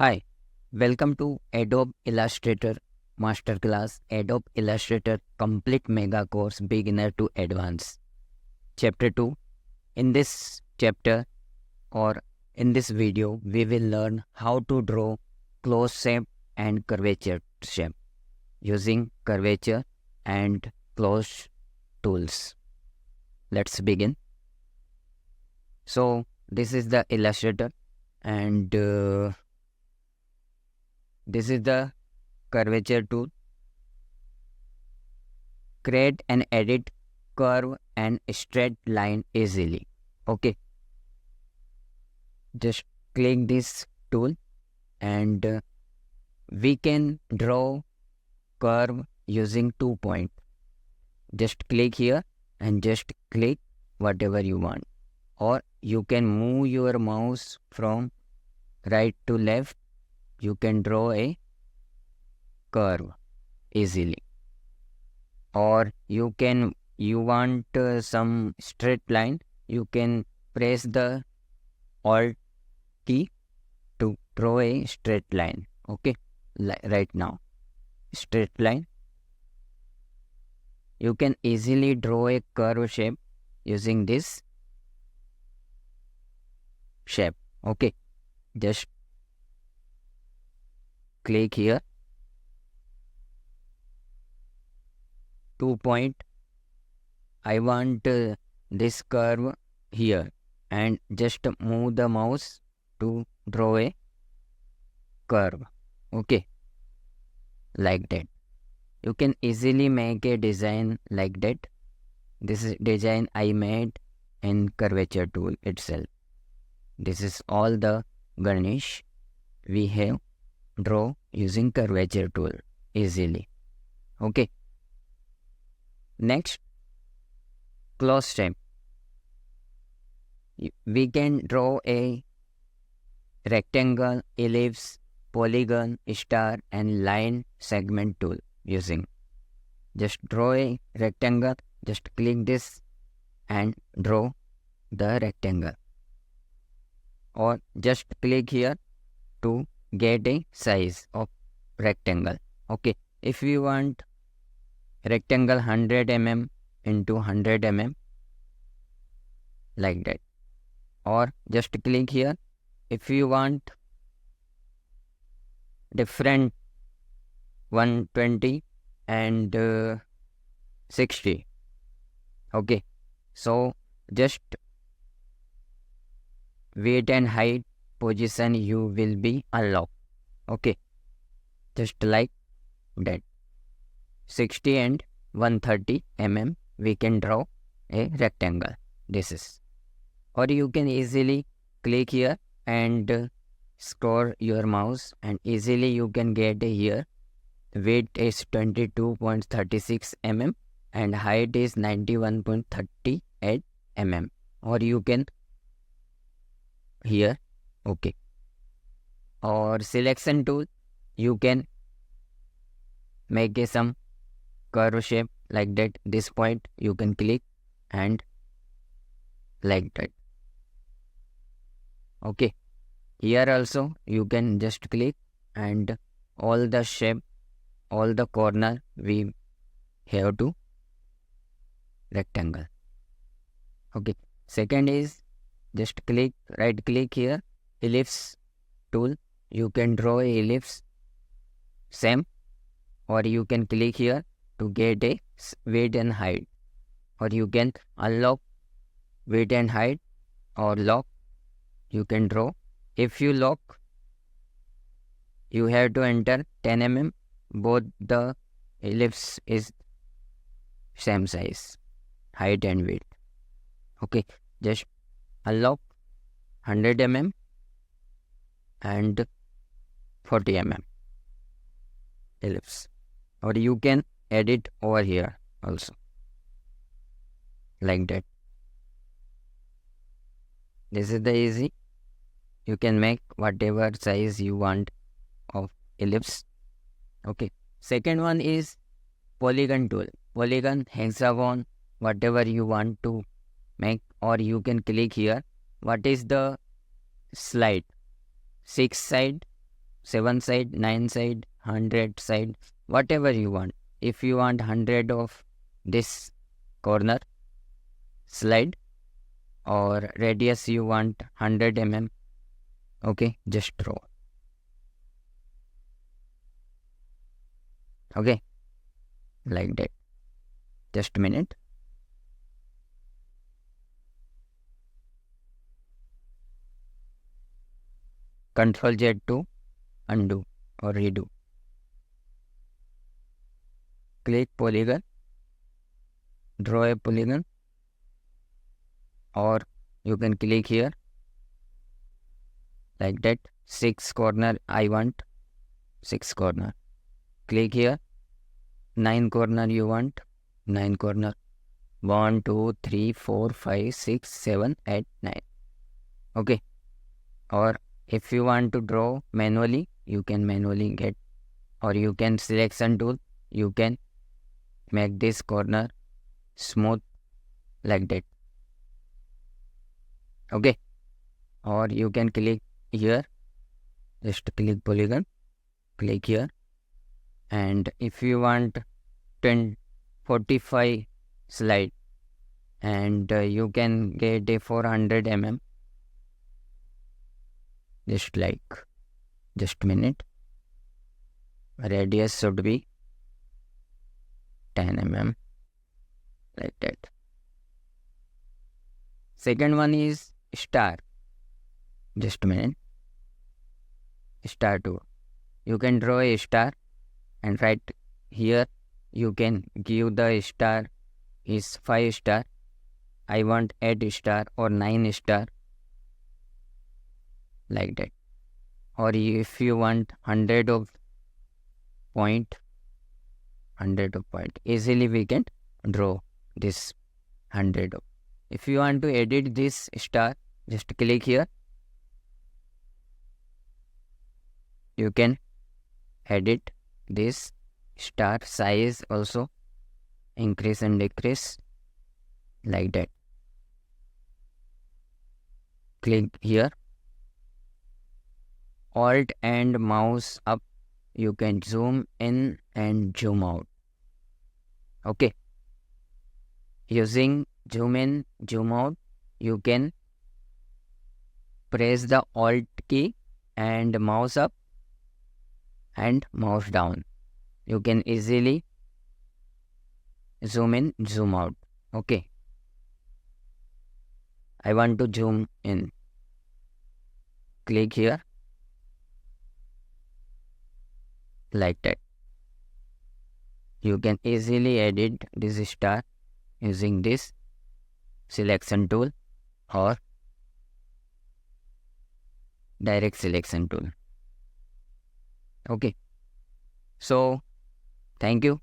Hi, welcome to Adobe Illustrator Master Class, Adobe Illustrator Complete Mega Course Beginner to Advanced. Chapter 2. In this chapter or in this video, we will learn how to draw close shape and curvature shape using curvature and close tools. Let's begin. So, this is the Illustrator and this is the curvature tool. Create and edit curve and straight line easily. Okay. Just click this tool and we can draw curve using 2 points. Just click here and just click whatever you want. Or you can move your mouse from right to left. You can draw a curve easily. Or you want some straight line, you can press the Alt key to draw a straight line. Okay, right now, straight line. You can easily draw a curve shape using this shape. Okay, just click here, 2 point. I want this curve here and just move the mouse to draw a curve. Okay, like that. You can easily make a design like that. This is design I made in curvature tool itself. This is all the garnish we have draw using curvature tool easily. Okay. Next, close shape. We can draw a rectangle, ellipse, polygon, star and line segment tool using. Just draw a rectangle, just click this and draw the rectangle. Or just click here to get a size of rectangle. Okay, if you want rectangle 100 mm into 100 mm, like that. Or just click here if you want different 120 and 60. Okay, so just weight and height position you will be unlocked. Okay, just like that. 60 and 130 mm we can draw a rectangle. This is. Or you can easily click here and scroll your mouse and easily you can get here. Weight is 22.36 mm and height is 91.38 mm. Or you can here. Okay. Or selection tool, you can make some curve shape like that. This point you can click and like that. Okay, here also you can just click and all the shape, all the corner we have to rectangle. Okay, second is just click, right click here, ellipse tool. You can draw a ellipse same. Or you can click here to get a weight and height. Or you can unlock weight and height or lock. You can draw. If you lock, you have to enter 10 mm. Both the ellipse is same size, height and width. Okay, just unlock 100 mm and 40 mm ellipse. Or you can edit over here also, like that. This is the easy. You can make whatever size you want of ellipse. Okay. Second one is polygon tool. Polygon, hexagon, whatever you want to make. Or you can click here. What is the slide? 6 side 7 side, 9 side, 100 side, whatever you want. If you want 100 of this corner slide, or radius you want 100 mm, okay, just draw. Okay, like that. Just a minute. Control Z to undo or redo. Click polygon, draw a polygon, or you can click here like that. 6 corner I want, 6 corner. Click here, 9 corner you want, 9 corner. 1, 2, 3, 4, 5, 6, 7, 8, 9. Okay. Or if you want to draw manually, you can manually get, or you can selection tool, you can make this corner smooth like that. Okay. Or you can click here, just click polygon, click here, and if you want 45 slide, and you can get a 400 mm, just a minute. Radius should be 10 mm, like that. Second one is star. Just a minute. Star tool. You can draw a star, and right here you can give the star is 5 star. I want 8 star or 9 star, like that. Or if you want 100 of point, easily we can draw this 100 of. If you want to edit this star, just click here. You can edit this star size also, increase and decrease, like that. Click here. Alt and mouse up, you can zoom in and zoom out. Okay. Using zoom in, zoom out, you can press the Alt key and mouse up and mouse down. You can easily zoom in, zoom out. Okay. I want to zoom in. Click here, like that. You can easily edit this star using this selection tool or direct selection tool. Okay. So, thank you.